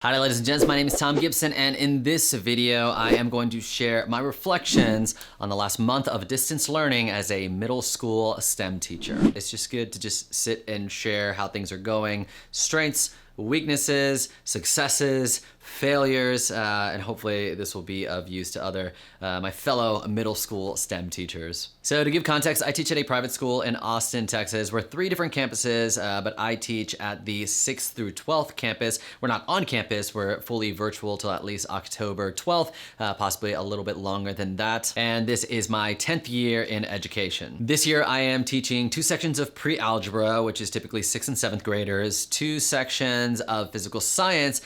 Hi ladies and gents, my name is Thom Gibson, and in this video I am going to share my reflections on the last month of distance learning as a middle school STEM teacher. It's just good to just sit and share how things are going, strengths, weaknesses, successes, failures, and hopefully this will be of use to other my fellow middle school STEM teachers. So to give context, I teach at a private school in Austin, Texas. We're 3 different campuses, but I teach at the 6th through 12th campus. We're not on campus, we're fully virtual till at least October 12th, possibly a little bit longer than that. And this is my 10th year in education. This year I am teaching 2 sections of pre-algebra, which is typically 6th and 7th graders, 2 sections of physical science,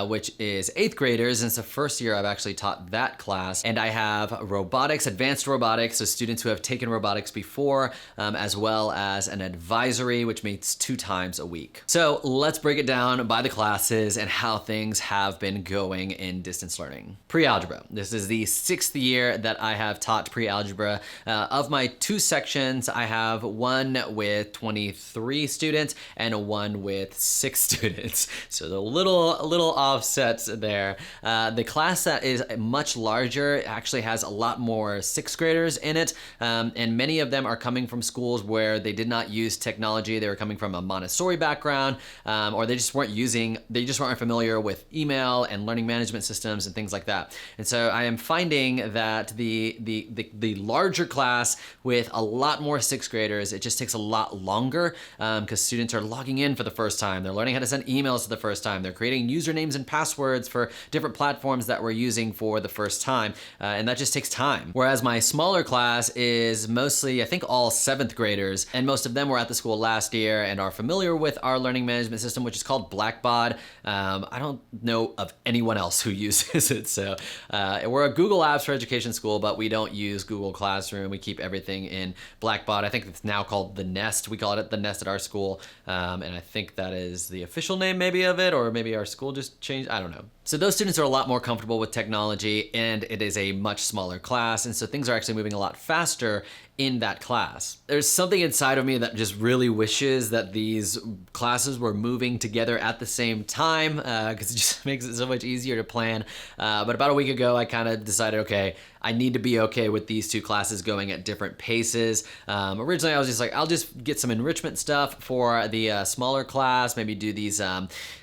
which is 8th graders, and it's the first year I've actually taught that class. And I have robotics, advanced robotics, so students who have taken robotics before, as well as an advisory, which meets 2 times a week. So let's break it down by the classes and how things have been going in distance learning. Pre-algebra. This is the 6th year that I have taught pre-algebra. Of my 2 sections, I have one with 23 students and one with 6 students. So the little offsets there. The class that is much larger actually has a lot more 6th graders in it, and many of them are coming from schools where they did not use technology. They were coming from a Montessori background, or they just weren't familiar with email and learning management systems and things like that. And so I am finding that the larger class with a lot more 6th graders, it just takes a lot longer because students are logging in for the first time. They're learning how to send emails for the first time. They're creating usernames and passwords for different platforms that we're using for the first time, and that just takes time. Whereas my smaller class is mostly, I think, all 7th graders, and most of them were at the school last year and are familiar with our learning management system, which is called Blackbaud. I don't know of anyone else who uses it, so we're a Google Apps for Education school, but we don't use Google Classroom. We keep everything in Blackbaud. I think it's now called The Nest. We call it The Nest at our school, and I think that is the official name maybe of it, or maybe our school just changed, I don't know. So those students are a lot more comfortable with technology, and it is a much smaller class, and so things are actually moving a lot faster in that class. There's something inside of me that just really wishes that these classes were moving together at the same time, because it just makes it so much easier to plan. But about a week ago, I kind of decided, okay, I need to be okay with these 2 classes going at different paces. Originally, I was just like, I'll just get some enrichment stuff for the smaller class, maybe do these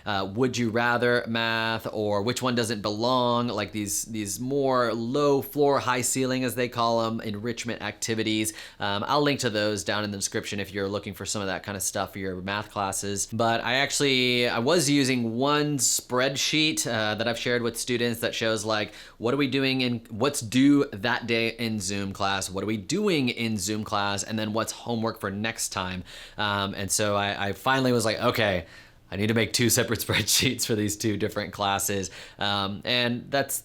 would you rather math, or which one doesn't belong, like these more low floor, high ceiling, as they call them, enrichment activities. I'll link to those down in the description if you're looking for some of that kind of stuff for your math classes. But I was using one spreadsheet that I've shared with students that shows like, what are we doing in, what's due that day in Zoom class, what are we doing in Zoom class, and then what's homework for next time. And so I finally was like, okay, I need to make 2 separate spreadsheets for these 2 different classes, and that's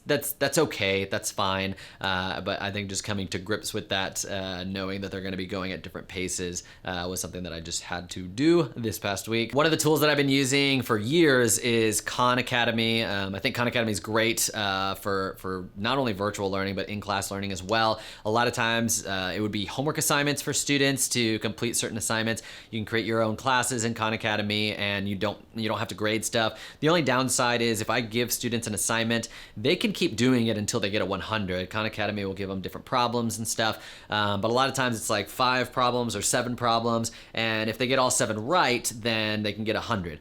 okay, that's fine. But I think just coming to grips with that, knowing that they're going to be going at different paces, was something that I just had to do this past week. One of the tools that I've been using for years is Khan Academy. I think Khan Academy is great for not only virtual learning but in-class learning as well. A lot of times it would be homework assignments for students to complete certain assignments. You can create your own classes in Khan Academy, and you don't have to grade stuff. The only downside is if I give students an assignment, they can keep doing it until they get a 100. Khan Academy will give them different problems and stuff, but a lot of times it's like 5 problems or 7 problems, and if they get all 7 right, then they can get 100.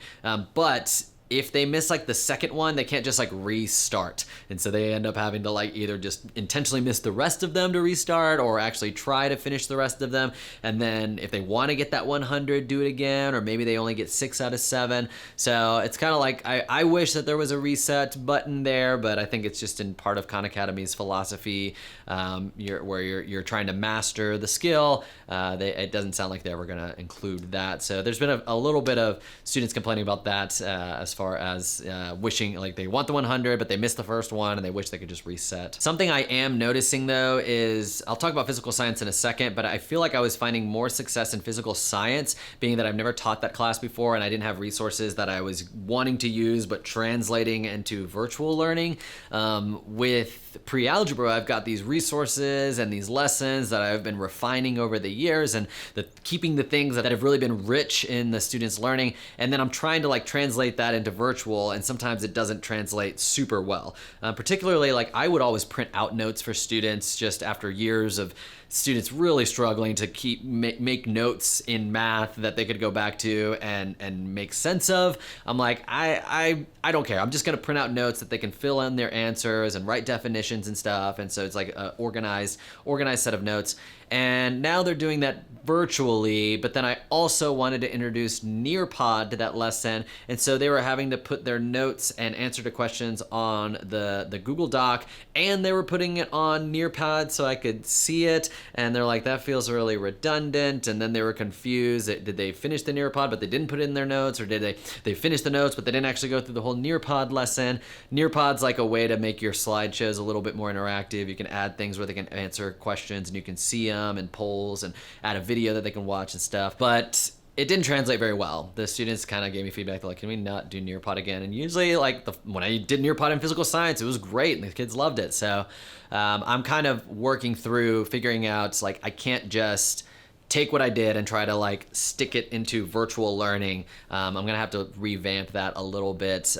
But if they miss like the second one, they can't just like restart. And so they end up having to like either just intentionally miss the rest of them to restart, or actually try to finish the rest of them. And then if they want to get that 100, do it again, or maybe they only get 6 out of 7. So it's kind of like, I wish that there was a reset button there, but I think it's just in part of Khan Academy's philosophy, where you're trying to master the skill. It doesn't sound like they were gonna include that. So there's been a little bit of students complaining about that, as far as wishing like they want the 100, but they missed the first one and they wish they could just reset. Something I am noticing though is, I'll talk about physical science in a second, but I feel like I was finding more success in physical science, being that I've never taught that class before and I didn't have resources that I was wanting to use but translating into virtual learning. With pre-algebra, I've got these resources and these lessons that I've been refining over the years, and keeping the things that have really been rich in the students' learning, and then I'm trying to like translate that into to virtual, and sometimes it doesn't translate super well. Particularly, like, I would always print out notes for students just after years of students really struggling to make notes in math that they could go back to and make sense of. I'm like, I don't care. I'm just gonna print out notes that they can fill in their answers and write definitions and stuff. And so it's like an organized set of notes. And now they're doing that virtually, but then I also wanted to introduce Nearpod to that lesson. And so they were having to put their notes and answer to questions on the Google Doc, and they were putting it on Nearpod so I could see it. And they're like, that feels really redundant. And then they were confused. Did they finish the Nearpod, but they didn't put it in their notes? Or did they finish the notes, but they didn't actually go through the whole Nearpod lesson? Nearpod's like a way to make your slideshows a little bit more interactive. You can add things where they can answer questions and you can see them and polls and add a video that they can watch and stuff. But it didn't translate very well. The students kind of gave me feedback. They're like, can we not do Nearpod again? And usually, like, when I did Nearpod in physical science, it was great and the kids loved it. So I'm kind of working through figuring out, like, I can't just take what I did and try to like stick it into virtual learning. I'm gonna have to revamp that a little bit,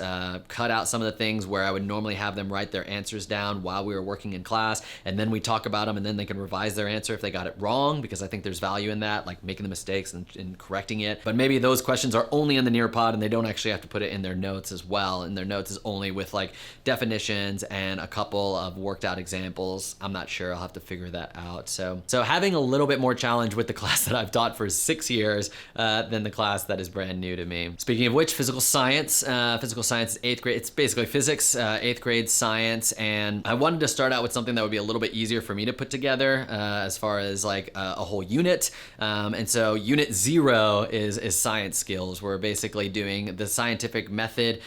cut out some of the things where I would normally have them write their answers down while we were working in class, and then we talk about them, and then they can revise their answer if they got it wrong, because I think there's value in that, like making the mistakes and correcting it. But maybe those questions are only in the Nearpod and they don't actually have to put it in their notes as well, and their notes is only with like definitions and a couple of worked out examples. I'm not sure, I'll have to figure that out. So having a little bit more challenge with the class that I've taught for 6 years than the class that is brand new to me. Speaking of which, physical science is 8th grade. It's basically physics, 8th grade science, and I wanted to start out with something that would be a little bit easier for me to put together as far as like a whole unit. And so unit 0 is science skills. We're basically doing the scientific method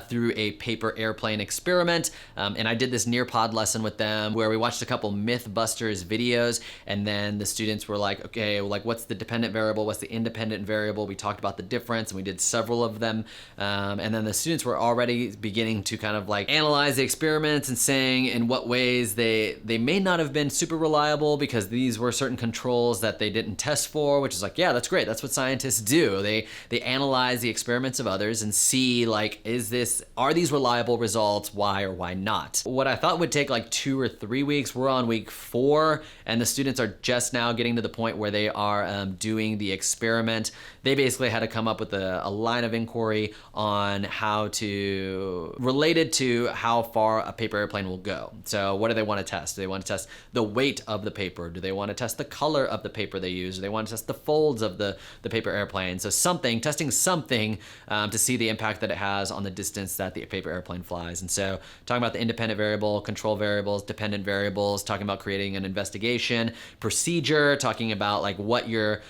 through a paper airplane experiment. And I did this Nearpod lesson with them where we watched a couple Mythbusters videos, and then the students were like, okay, like what's the dependent variable, what's the independent variable? We talked about the difference, and we did several of them. And then the students were already beginning to kind of like analyze the experiments and saying in what ways they may not have been super reliable because these were certain controls that they didn't test for, which is like, yeah, that's great. That's what scientists do. They analyze the experiments of others and see like, are these reliable results? Why or why not? What I thought would take like 2 or 3 weeks, we're on week 4, and the students are just now getting to the point where they are doing the experiment. They basically had to come up with a line of inquiry on related to how far a paper airplane will go. So what do they want to test? Do they want to test the weight of the paper? Do they want to test the color of the paper they use? Do they want to test the folds of the paper airplane? So testing something to see the impact that it has on the distance that the paper airplane flies. And so talking about the independent variable, control variables, dependent variables, talking about creating an investigation procedure, talking about like what you're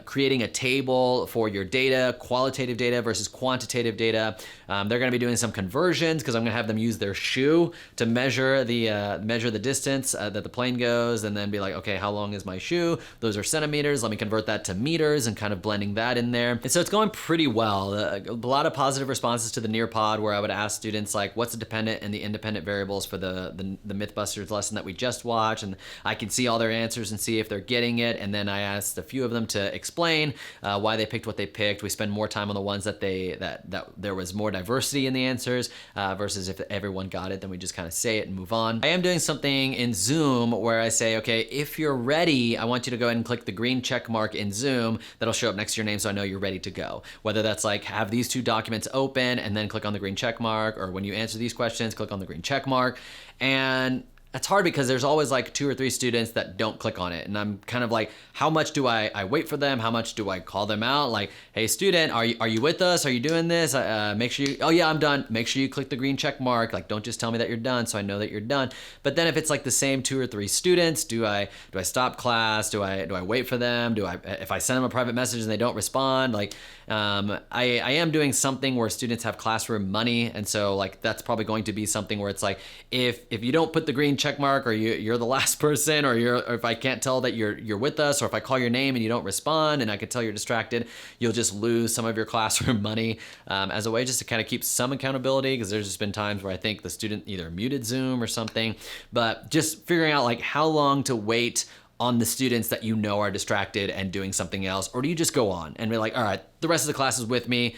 creating a table for your data, qualitative data versus quantitative data. They're going to be doing some conversions because I'm going to have them use their shoe to measure the distance that the plane goes, and then be like, okay, how long is my shoe? Those are centimeters. Let me convert that to meters, and kind of blending that in there. And so it's going pretty well. A lot of positive responses to the Nearpod, where I would ask students like, what's the dependent and the independent variables for the Mythbusters lesson that we just watched, and I can see all their answers and see if they're getting it. And then I asked a few of them to explain why they picked what they picked. We spend more time on the ones that there was more diversity in the answers versus if everyone got it, then we just kind of say it and move on. I am doing something in Zoom where I say, okay, if you're ready, I want you to go ahead and click the green check mark in Zoom that'll show up next to your name so I know you're ready to go. Whether that's like have these 2 documents open and then click on the green check mark, or when you answer these questions, click on the green check mark. And it's hard because there's always like 2 or 3 students that don't click on it. And I'm kind of like, how much do I wait for them? How much do I call them out? Like, hey student, are you with us? Are you doing this? Make sure oh yeah, I'm done. Make sure you click the green check mark. Like, don't just tell me that you're done so I know that you're done. But then if it's like the same 2 or 3 students, do I stop class? Do I wait for them? If I send them a private message and they don't respond? Like, I am doing something where students have classroom money. And so like, that's probably going to be something where it's like, if you don't put the green check mark, or you're the last person, or if I can't tell that you're with us, or if I call your name and you don't respond and I can tell you're distracted, you'll just lose some of your classroom money as a way just to kind of keep some accountability, because there's just been times where I think the student either muted Zoom or something. But just figuring out like how long to wait on the students that you know are distracted and doing something else, or do you just go on and be like, all right, the rest of the class is with me,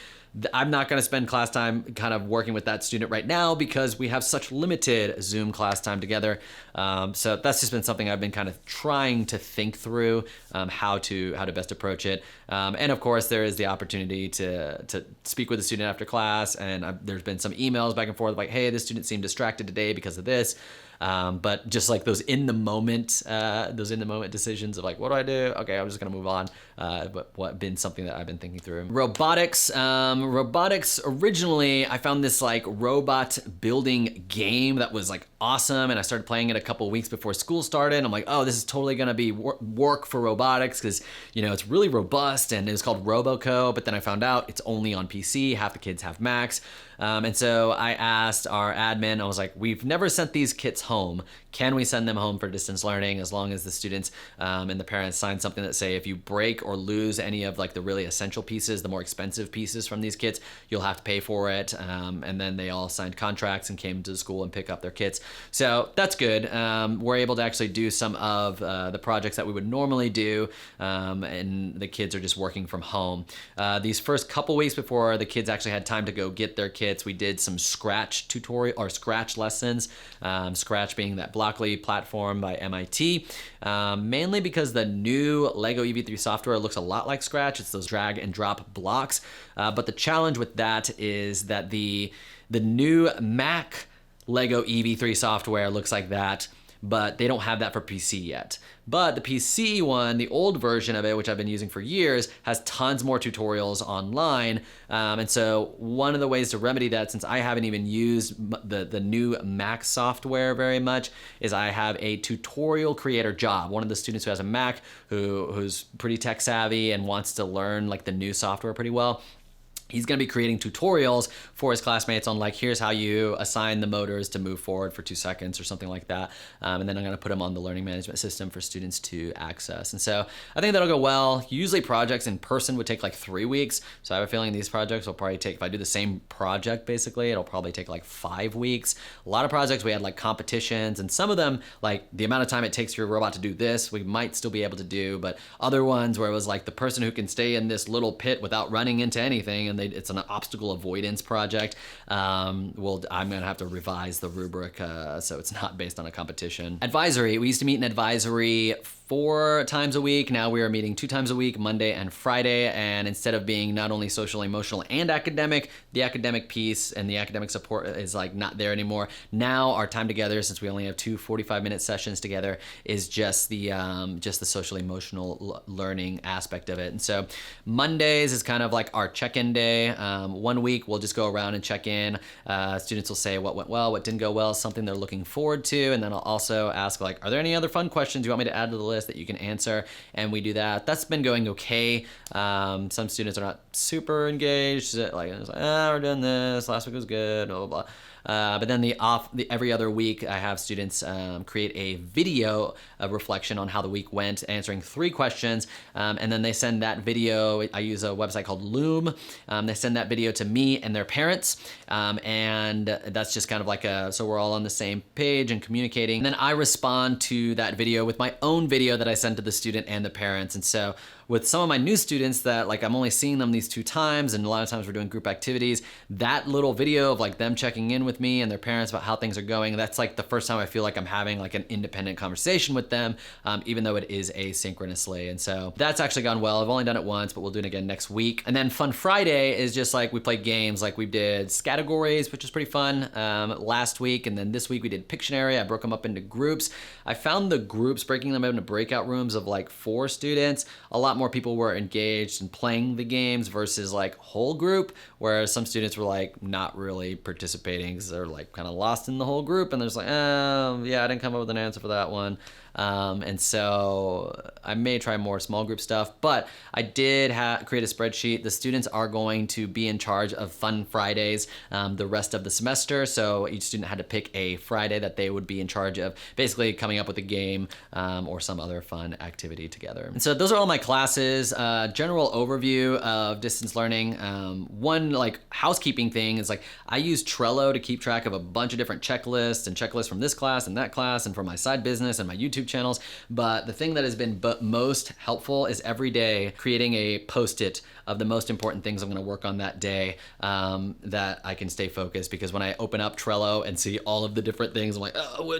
I'm not going to spend class time kind of working with that student right now because we have such limited Zoom class time together. So that's just been something I've been kind of trying to think through, how to best approach it. And of course, there is the opportunity to speak with the student after class, and there's been some emails back and forth like, hey, this student seemed distracted today because of this. But just like those in the moment decisions of like, what do I do? Okay, I'm just gonna move on. But what been something that I've been thinking through. Robotics. Robotics, originally, I found this like robot building game that was like awesome, and I started playing it a couple weeks before school started. I'm like, oh, this is totally gonna be work for robotics because, you know, it's really robust, and it was called Roboco, but then I found out it's only on PC. Half the kids have Macs. And so I asked our admin, I was like, we've never sent these kits home. Can we send them home for distance learning as long as the students and the parents sign something that say if you break or lose any of like the really essential pieces, the more expensive pieces from these kits, you'll have to pay for it. And then they all signed contracts and came to the school and pick up their kits. So that's good. We're able to actually do some of the projects that we would normally do, and the kids are just working from home. These first couple weeks before the kids actually had time to go get their kits, we did some Scratch tutorial or Scratch lessons. Scratch being that Blockly platform by MIT, mainly because the new Lego EV3 software looks a lot like Scratch. It's those drag and drop blocks. But the challenge with that is that the new Mac Lego EV3 software looks like that, but they don't have that for PC yet. But the PC one, the old version of it, which I've been using for years, has tons more tutorials online. And so one of the ways to remedy that, since I haven't even used the new Mac software very much, is I have a tutorial creator job. One of the students who has a Mac who's pretty tech savvy and wants to learn like the new software pretty well, he's going to be creating tutorials for his classmates on like, here's how you assign the motors to move forward for 2 seconds or something like that. And then I'm going to put them on the learning management system for students to access. And so I think that'll go well. Usually projects in person would take like 3 weeks. So I have a feeling these projects will probably take, if I do the same project, basically, it'll probably take like 5 weeks. A lot of projects we had like competitions, and some of them, like the amount of time it takes for your robot to do this, we might still be able to do, but other ones where it was like the person who can stay in this little pit without running into anything, and it's an obstacle avoidance project. I'm gonna have to revise the rubric so it's not based on a competition. Advisory, we used to meet in advisory 4 times a week. Now we are meeting 2 times a week, Monday and Friday. And instead of being not only social, emotional, and academic, the academic piece and the academic support is like not there anymore. Now our time together, since we only have 2 45-minute sessions together, is just the social, emotional learning aspect of it. And so Mondays is kind of like our check-in day. 1 week we'll just go around and check in. Students will say what went well, what didn't go well, something they're looking forward to. And then I'll also ask like, are there any other fun questions you want me to add to the list that you can answer? And we do that. That's been going okay. Some students are not super engaged. Like, we're doing this. Last week was good. Blah, blah, blah. But then every other week, I have students create a video of reflection on how the week went, answering 3 questions, and then they send that video. I use a website called Loom. They send that video to me and their parents, and that's just kind of like so we're all on the same page and communicating. And then I respond to that video with my own video that I send to the student and the parents. And so with some of my new students that like I'm only seeing them these 2 times, and a lot of times we're doing group activities, that little video of like them checking in with me and their parents about how things are going, that's like the first time I feel like I'm having like an independent conversation with them, even though it is asynchronously. And so that's actually gone well. I've only done it once, but we'll do it again next week. And then Fun Friday is just like we play games. Like we did Categories, which was pretty fun last week. And then this week we did Pictionary. I broke them up into groups. I found the groups, breaking them into breakout rooms of like 4 students, a lot more people were engaged in playing the games versus like whole group, where some students were like not really participating because they're like kind of lost in the whole group, and they're just like, oh yeah, I didn't come up with an answer for that one. And so I may try more small group stuff, but I did create a spreadsheet. The students are going to be in charge of Fun Fridays the rest of the semester. So each student had to pick a Friday that they would be in charge of, basically coming up with a game or some other fun activity together. And so those are all my classes. General overview of distance learning. One like housekeeping thing is like I use Trello to keep track of a bunch of different checklists from this class and that class, and for my side business and my YouTube YouTube channels. But the thing that has been most helpful is every day creating a post-it of the most important things I'm gonna work on that day, that I can stay focused, because when I open up Trello and see all of the different things, I'm like, oh,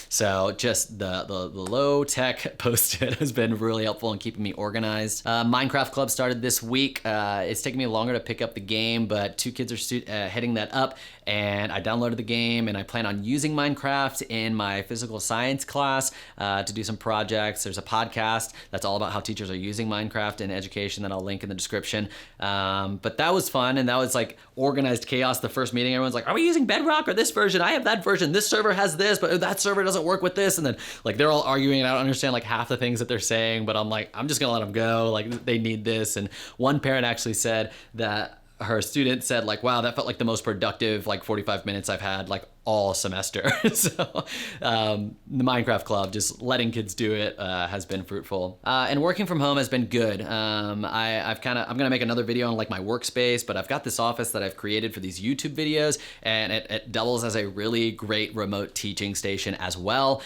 so just the low-tech post-it has been really helpful in keeping me organized. Minecraft Club started this week. It's taken me longer to pick up the game, but 2 kids are heading that up, and I downloaded the game, and I plan on using Minecraft in my physical science class to do some projects. There's a podcast that's all about how teachers are using Minecraft in education that I'll link in the description. But that was fun, and that was like organized chaos. The first meeting, everyone's like, are we using Bedrock or this version? I have that version. This server has this, but that server doesn't work with this. And then like they're all arguing, and I don't understand like half the things that they're saying, but I'm like, I'm just gonna let them go. Like they need this. And one parent actually said that her student said like, wow, that felt like the most productive like 45 minutes I've had like all semester. So the Minecraft Club, just letting kids do it, has been fruitful. And working from home has been good. I'm gonna make another video on like my workspace, but I've got this office that I've created for these YouTube videos, and it doubles as a really great remote teaching station as well,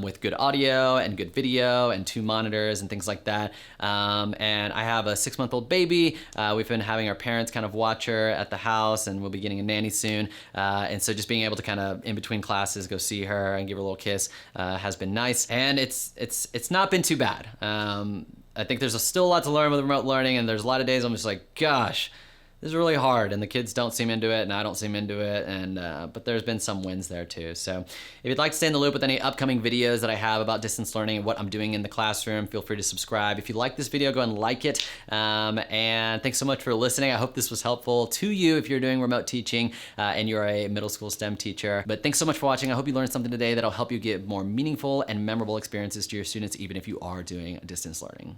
with good audio and good video and 2 monitors and things like that. And I have a 6-month-old baby. We've been having our parents kind of watch her at the house, and we'll be getting a nanny soon. And so just being able to kind of in between classes go see her and give her a little kiss has been nice, and it's not been too bad. I think there's still a lot to learn with remote learning, and there's a lot of days I'm just like, gosh, this is really hard, and the kids don't seem into it, and I don't seem into it, and but there's been some wins there too. So if you'd like to stay in the loop with any upcoming videos that I have about distance learning and what I'm doing in the classroom, feel free to subscribe. If you like this video, go and like it. And thanks so much for listening. I hope this was helpful to you if you're doing remote teaching and you're a middle school STEM teacher. But thanks so much for watching. I hope you learned something today that'll help you give more meaningful and memorable experiences to your students, even if you are doing distance learning.